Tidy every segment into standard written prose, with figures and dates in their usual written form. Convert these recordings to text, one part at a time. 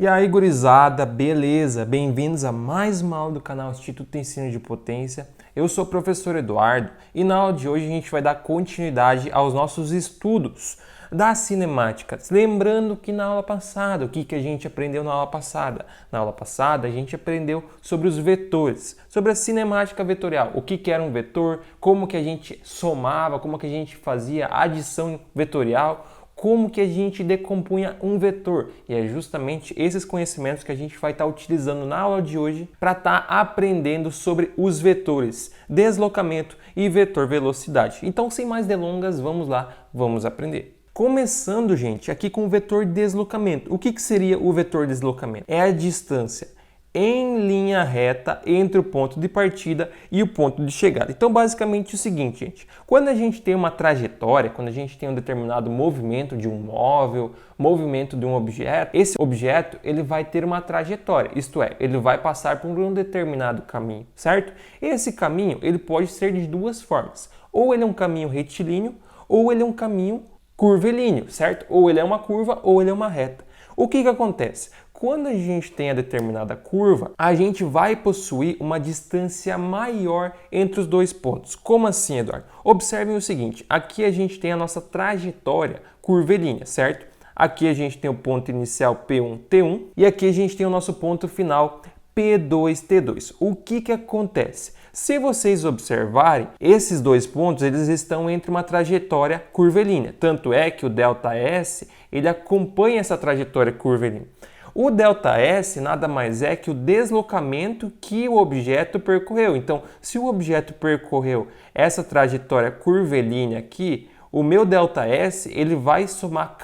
E aí, gurizada, beleza? Bem-vindos a mais uma aula do canal Instituto de Ensino de Potência. Eu sou o professor Eduardo e na aula de hoje a gente vai dar continuidade aos nossos estudos das cinemáticas. Lembrando que na aula passada, o que a gente aprendeu na aula passada? Na aula passada a gente aprendeu sobre os vetores, sobre a cinemática vetorial, o que era um vetor, como que a gente somava, como que a gente fazia adição vetorial, como que a gente decompunha um vetor. E é justamente esses conhecimentos que a gente vai estar utilizando na aula de hoje para estar aprendendo sobre os vetores, deslocamento e vetor velocidade. Então, sem mais delongas, vamos lá, vamos aprender. Começando, gente, aqui com o vetor deslocamento. O que seria o vetor deslocamento? É a distância em linha reta entre o ponto de partida e o ponto de chegada. Então, basicamente é o seguinte, gente. Quando a gente tem uma trajetória, quando a gente tem um determinado movimento de um móvel, movimento de um objeto, esse objeto ele vai ter uma trajetória, isto é, ele vai passar por um determinado caminho, certo? Esse caminho ele pode ser de duas formas. Ou ele é um caminho retilíneo, ou ele é um caminho curvilíneo, certo? Ou ele é uma curva, ou ele é uma reta. O que acontece? Quando a gente tem a determinada curva, a gente vai possuir uma distância maior entre os dois pontos. Como assim, Eduardo? Observem o seguinte, aqui a gente tem a nossa trajetória curvilínea, certo? Aqui a gente tem o ponto inicial P1, T1 e aqui a gente tem o nosso ponto final P2, T2. O que acontece? Se vocês observarem, esses dois pontos eles estão entre uma trajetória curvilínea. Tanto é que o ΔS ele acompanha essa trajetória curvilínea. O ΔS nada mais é que o deslocamento que o objeto percorreu. Então, se o objeto percorreu essa trajetória curvilínea aqui, o meu ΔS ele vai somar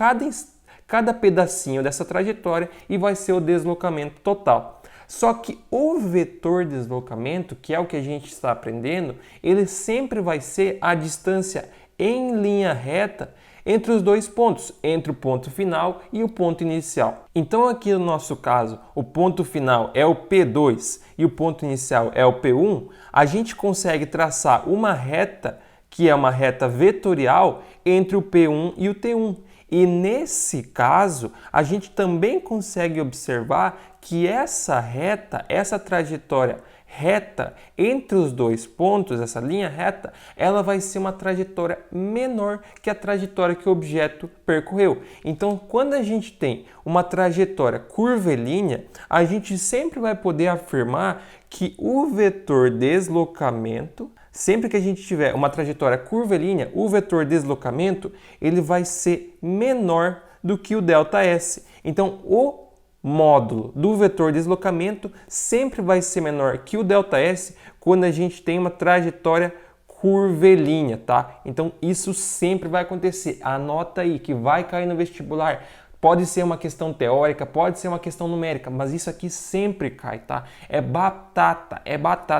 cada pedacinho dessa trajetória e vai ser o deslocamento total. Só que o vetor deslocamento, que é o que a gente está aprendendo, ele sempre vai ser a distância em linha reta entre os dois pontos, entre o ponto final e o ponto inicial. Então aqui no nosso caso, o ponto final é o P2 e o ponto inicial é o P1, a gente consegue traçar uma reta, que é uma reta vetorial, entre o P1 e o T1. E nesse caso, a gente também consegue observar que essa reta, essa trajetória reta entre os dois pontos, essa linha reta, ela vai ser uma trajetória menor que a trajetória que o objeto percorreu. Então, quando a gente tem uma trajetória curvilínea, a gente sempre vai poder afirmar que o vetor deslocamento, sempre que a gente tiver uma trajetória curvilínea, o vetor deslocamento ele vai ser menor do que o ΔS. Então, o módulo do vetor deslocamento sempre vai ser menor que o ΔS quando a gente tem uma trajetória curvilínea, tá? Então, isso sempre vai acontecer. Anota aí que vai cair no vestibular. Pode ser uma questão teórica, pode ser uma questão numérica, mas isso aqui sempre cai, tá? É batata.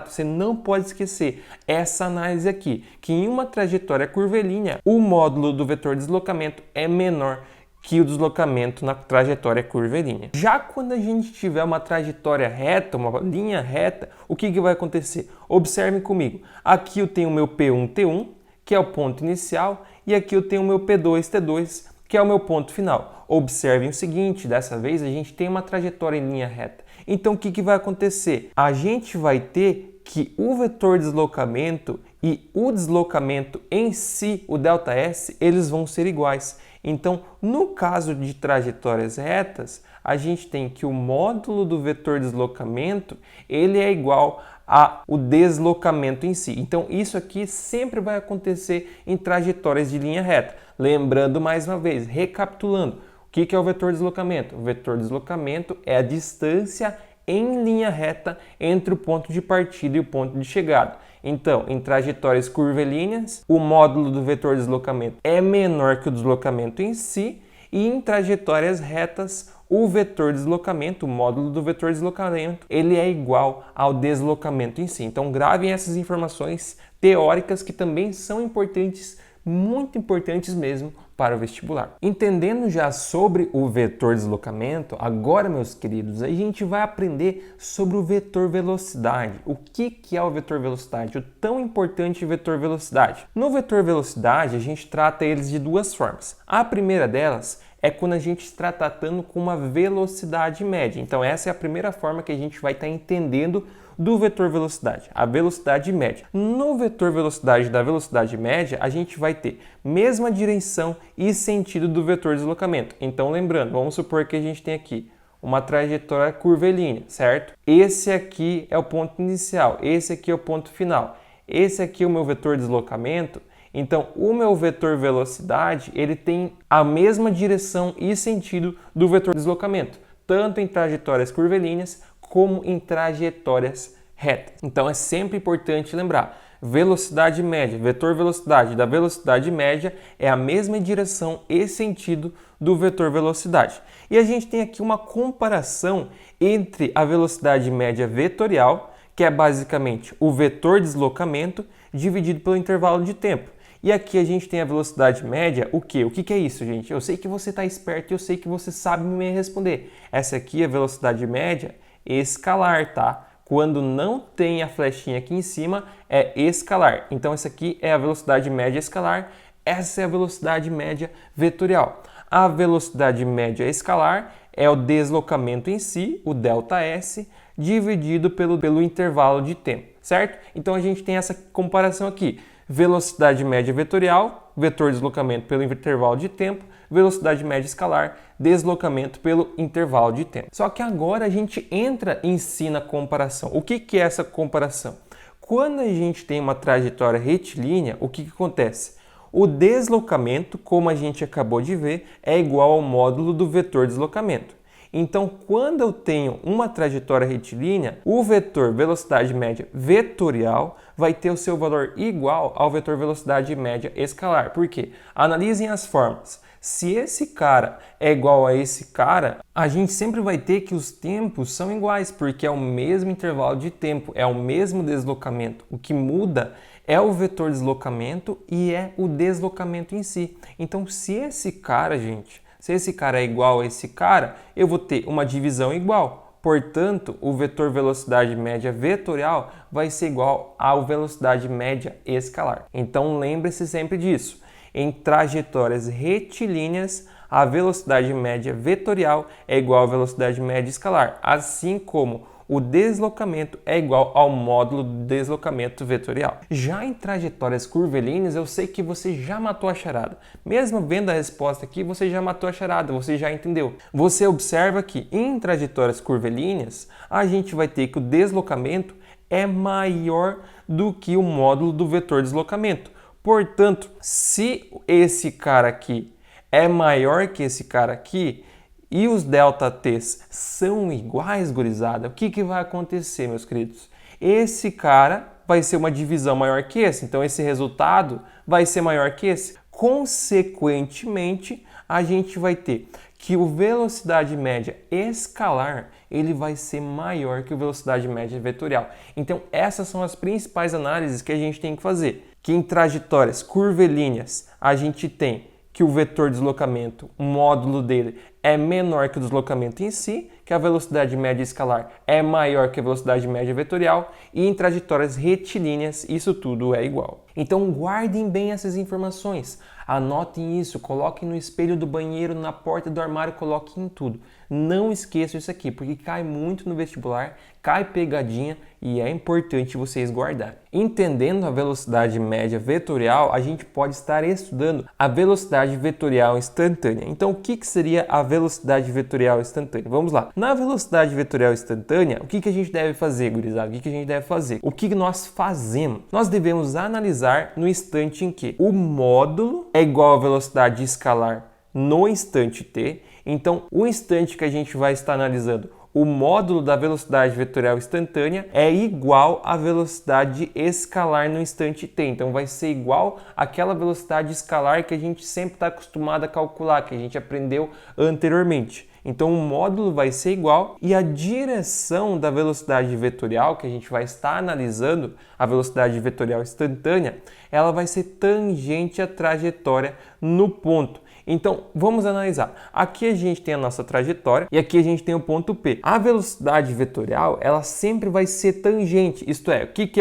Você não pode esquecer essa análise aqui, que em uma trajetória curvilínea, o módulo do vetor deslocamento é menor que o deslocamento na trajetória curvilínea. Já quando a gente tiver uma trajetória reta, uma linha reta, o que vai acontecer? Observem comigo. Aqui eu tenho o meu P1, T1, que é o ponto inicial, e aqui eu tenho o meu P2, T2, que é o meu ponto final. Observem o seguinte, dessa vez a gente tem uma trajetória em linha reta. Então o que vai acontecer? A gente vai ter que o vetor deslocamento e o deslocamento em si, o ΔS, eles vão ser iguais. Então, no caso de trajetórias retas, a gente tem que o módulo do vetor deslocamento ele é igual ao deslocamento em si. Então, isso aqui sempre vai acontecer em trajetórias de linha reta. Lembrando mais uma vez, recapitulando, o que é o vetor deslocamento? O vetor deslocamento é a distância em linha reta entre o ponto de partida e o ponto de chegada. Então, em trajetórias curvilíneas, o módulo do vetor deslocamento é menor que o deslocamento em si, e em trajetórias retas, o vetor deslocamento, o módulo do vetor deslocamento, ele é igual ao deslocamento em si. Então, gravem essas informações teóricas que também são importantes, muito importantes mesmo para o vestibular. Entendendo já sobre o vetor deslocamento, agora, meus queridos, a gente vai aprender sobre o vetor velocidade. O que é o vetor velocidade? O tão importante vetor velocidade. No vetor velocidade, a gente trata eles de duas formas. A primeira delas é quando a gente está tratando com uma velocidade média. Então essa é a primeira forma que a gente vai estar entendendo do vetor velocidade, a velocidade média. No vetor velocidade da velocidade média, a gente vai ter mesma direção e sentido do vetor deslocamento. Então lembrando, vamos supor que a gente tem aqui uma trajetória curvilínea, certo? Esse aqui é o ponto inicial, esse aqui é o ponto final. Esse aqui é o meu vetor deslocamento. Então, o meu vetor velocidade, ele tem a mesma direção e sentido do vetor deslocamento, tanto em trajetórias curvilíneas como em trajetórias retas. Então, é sempre importante lembrar, velocidade média, vetor velocidade da velocidade média é a mesma direção e sentido do vetor velocidade. E a gente tem aqui uma comparação entre a velocidade média vetorial, que é basicamente o vetor deslocamento dividido pelo intervalo de tempo. E aqui a gente tem a velocidade média, o quê? O que é isso, gente? Eu sei que você está esperto e eu sei que você sabe me responder. Essa aqui é a velocidade média escalar, tá? Quando não tem a flechinha aqui em cima, é escalar. Então, essa aqui é a velocidade média escalar, essa é a velocidade média vetorial. A velocidade média escalar é o deslocamento em si, o ΔS, dividido pelo intervalo de tempo, certo? Então, a gente tem essa comparação aqui. Velocidade média vetorial, vetor deslocamento pelo intervalo de tempo, velocidade média escalar, deslocamento pelo intervalo de tempo. Só que agora a gente entra em si na comparação. O que é essa comparação? Quando a gente tem uma trajetória retilínea, o que acontece? O deslocamento, como a gente acabou de ver, é igual ao módulo do vetor deslocamento. Então, quando eu tenho uma trajetória retilínea, o vetor velocidade média vetorial vai ter o seu valor igual ao vetor velocidade média escalar. Por quê? Analisem as formas. Se esse cara é igual a esse cara, a gente sempre vai ter que os tempos são iguais, porque é o mesmo intervalo de tempo, é o mesmo deslocamento. O que muda é o vetor deslocamento e é o deslocamento em si. Então, se esse cara, gente, se esse cara é igual a esse cara, eu vou ter uma divisão igual. Portanto, o vetor velocidade média vetorial vai ser igual ao velocidade média escalar. Então, lembre-se sempre disso. Em trajetórias retilíneas, a velocidade média vetorial é igual à velocidade média escalar, assim como o deslocamento é igual ao módulo do deslocamento vetorial. Já em trajetórias curvilíneas, eu sei que você já matou a charada. Mesmo vendo a resposta aqui, você já matou a charada, você já entendeu. Você observa que em trajetórias curvilíneas, a gente vai ter que o deslocamento é maior do que o módulo do vetor deslocamento. Portanto, se esse cara aqui é maior que esse cara aqui, e os ΔTs são iguais, gurizada, o que vai acontecer, meus queridos? Esse cara vai ser uma divisão maior que esse, então esse resultado vai ser maior que esse. Consequentemente, a gente vai ter que o velocidade média escalar ele vai ser maior que o velocidade média vetorial. Então, essas são as principais análises que a gente tem que fazer. Que em trajetórias curvilíneas, a gente tem que o vetor deslocamento, o módulo dele, é menor que o deslocamento em si, que a velocidade média escalar é maior que a velocidade média vetorial, e em trajetórias retilíneas isso tudo é igual. Então guardem bem essas informações, anotem isso, coloquem no espelho do banheiro, na porta do armário, coloquem em tudo. Não esqueçam isso aqui, porque cai muito no vestibular, cai pegadinha e é importante vocês guardarem. Entendendo a velocidade média vetorial, a gente pode estar estudando a velocidade vetorial instantânea. Então, o que seria a velocidade vetorial instantânea? Vamos lá. Na velocidade vetorial instantânea, o que a gente deve fazer, gurizada? O que a gente deve fazer? O que nós fazemos? Nós devemos analisar no instante em que o módulo é igual à velocidade escalar no instante t. Então, o instante que a gente vai estar analisando, o módulo da velocidade vetorial instantânea é igual à velocidade escalar no instante t. Então, vai ser igual àquela velocidade escalar que a gente sempre está acostumado a calcular, que a gente aprendeu anteriormente. Então, o módulo vai ser igual e a direção da velocidade vetorial, que a gente vai estar analisando, a velocidade vetorial instantânea, ela vai ser tangente à trajetória no ponto. Então, vamos analisar. Aqui a gente tem a nossa trajetória e aqui a gente tem o ponto P. A velocidade vetorial, ela sempre vai ser tangente, isto é, o que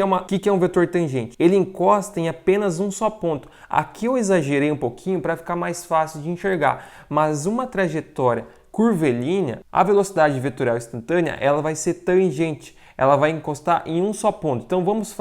é um vetor tangente? Ele encosta em apenas um só ponto. Aqui eu exagerei um pouquinho para ficar mais fácil de enxergar, mas uma trajetória curvilínea, a velocidade vetorial instantânea, ela vai ser tangente, ela vai encostar em um só ponto. Então vamos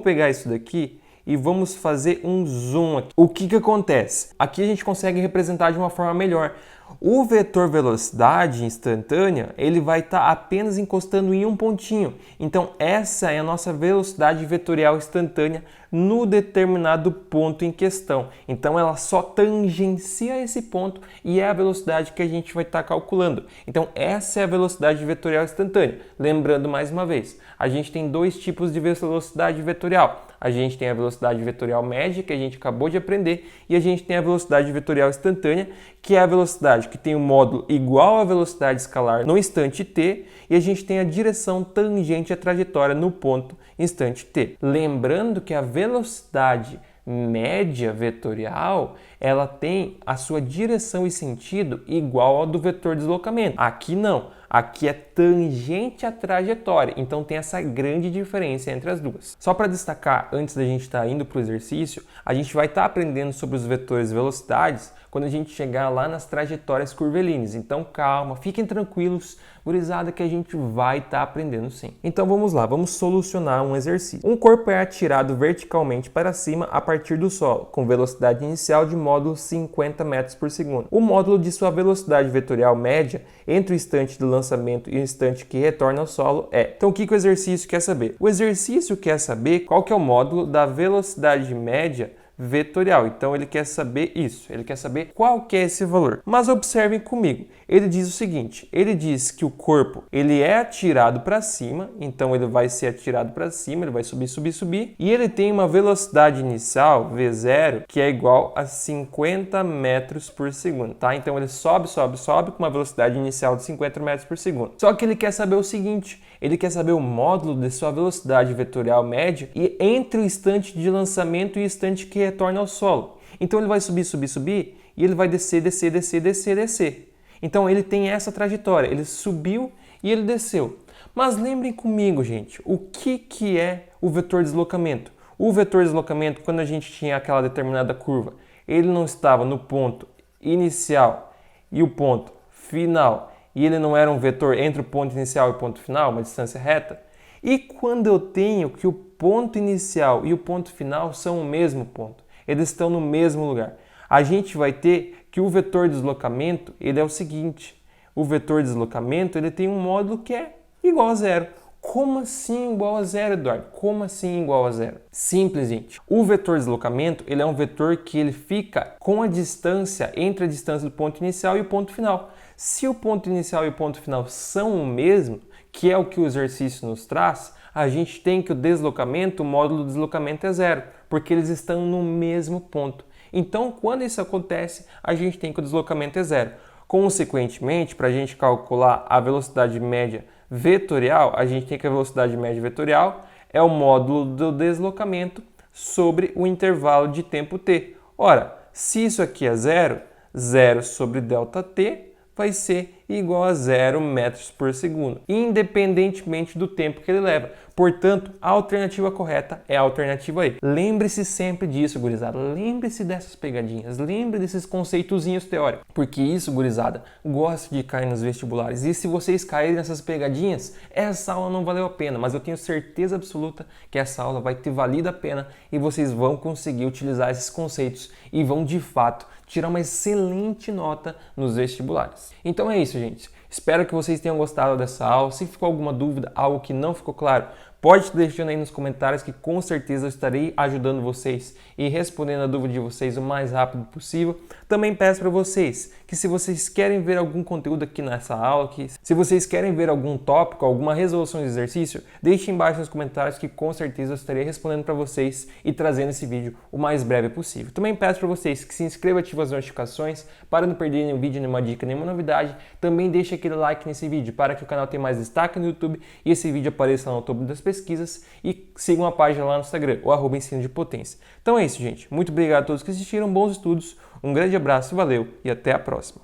pegar isso daqui e vamos fazer um zoom aqui. O que acontece? Aqui a gente consegue representar de uma forma melhor. O vetor velocidade instantânea, ele vai estar apenas encostando em um pontinho. Então essa é a nossa velocidade vetorial instantânea no determinado ponto em questão. Então ela só tangencia esse ponto e é a velocidade que a gente vai estar calculando. Então essa é a velocidade vetorial instantânea. Lembrando mais uma vez, a gente tem dois tipos de velocidade vetorial. A gente tem a velocidade vetorial média, que a gente acabou de aprender, e a gente tem a velocidade vetorial instantânea, que é a velocidade que tem um módulo igual à velocidade escalar no instante t, e a gente tem a direção tangente à trajetória no ponto instante t. Lembrando que a velocidade média vetorial, ela tem a sua direção e sentido igual ao do vetor deslocamento. Aqui não. Aqui é tangente à trajetória, então tem essa grande diferença entre as duas. Só para destacar, antes da gente estar indo para o exercício, a gente vai estar aprendendo sobre os vetores e velocidades quando a gente chegar lá nas trajetórias curvilíneas. Então calma, fiquem tranquilos, gurizada, que a gente vai estar aprendendo sim. Então vamos lá, vamos solucionar um exercício. Um corpo é atirado verticalmente para cima a partir do solo, com velocidade inicial de módulo 50 metros por segundo. O módulo de sua velocidade vetorial média entre o instante do lançamento e o instante que retorna ao solo é. Então o que o exercício quer saber? O exercício quer saber qual que é o módulo da velocidade média vetorial. Então ele quer saber isso, ele quer saber qual que é esse valor. Mas observem comigo, ele diz o seguinte, ele diz que o corpo ele é atirado para cima, então ele vai ser atirado para cima, ele vai subir, subir, subir, e ele tem uma velocidade inicial, V0, que é igual a 50 metros por segundo, tá? Então ele sobe, sobe, sobe com uma velocidade inicial de 50 metros por segundo. Só que ele quer saber o seguinte, ele quer saber o módulo de sua velocidade vetorial média e entre o instante de lançamento e o instante que retorna ao solo. Então ele vai subir, subir, subir e ele vai descer, descer, descer, descer, descer. Então ele tem essa trajetória, ele subiu e ele desceu. Mas lembrem comigo, gente, o que é o vetor deslocamento? O vetor deslocamento, quando a gente tinha aquela determinada curva, ele não estava no ponto inicial e o ponto final, e ele não era um vetor entre o ponto inicial e o ponto final, uma distância reta. E quando eu tenho que o ponto inicial e o ponto final são o mesmo ponto, eles estão no mesmo lugar, a gente vai ter que o vetor deslocamento, ele é o seguinte, o vetor deslocamento ele tem um módulo que é igual a zero. Como assim igual a zero, Eduardo? Como assim igual a zero? Simples, gente. O vetor deslocamento ele é um vetor que ele fica com a distância entre a distância do ponto inicial e o ponto final. Se o ponto inicial e o ponto final são o mesmo, que é o que o exercício nos traz, a gente tem que o deslocamento, o módulo do deslocamento é zero, porque eles estão no mesmo ponto. Então, quando isso acontece, a gente tem que o deslocamento é zero. Consequentemente, para a gente calcular a velocidade média vetorial, a gente tem que a velocidade média vetorial é o módulo do deslocamento sobre o intervalo de tempo t. Ora, se isso aqui é zero, zero sobre ΔT vai ser igual a 0 metros por segundo, independentemente do tempo que ele leva. Portanto, a alternativa correta é a alternativa E. Lembre-se sempre disso, gurizada. Lembre-se dessas pegadinhas. Lembre desses conceitozinhos teóricos. Porque isso, gurizada, gosta de cair nos vestibulares. E se vocês caírem nessas pegadinhas, essa aula não valeu a pena. Mas eu tenho certeza absoluta que essa aula vai ter valido a pena e vocês vão conseguir utilizar esses conceitos e vão, de fato, tirar uma excelente nota nos vestibulares. Então é isso, gente. Espero que vocês tenham gostado dessa aula. Se ficou alguma dúvida, algo que não ficou claro, pode estar deixando aí nos comentários que com certeza eu estarei ajudando vocês e respondendo a dúvida de vocês o mais rápido possível. Também peço para vocês que se vocês querem ver algum conteúdo aqui nessa aula, se vocês querem ver algum tópico, alguma resolução de exercício, deixem embaixo nos comentários que com certeza eu estarei respondendo para vocês e trazendo esse vídeo o mais breve possível. Também peço para vocês que se inscrevam e ativem as notificações para não perder nenhum vídeo, nenhuma dica, nenhuma novidade. Também deixe aquele like nesse vídeo para que o canal tenha mais destaque no YouTube e esse vídeo apareça lá no topo das pesquisas pesquisas e sigam a página lá no Instagram, o @ensino de potência. Então é isso, gente. Muito obrigado a todos que assistiram, bons estudos, um grande abraço, valeu e até a próxima.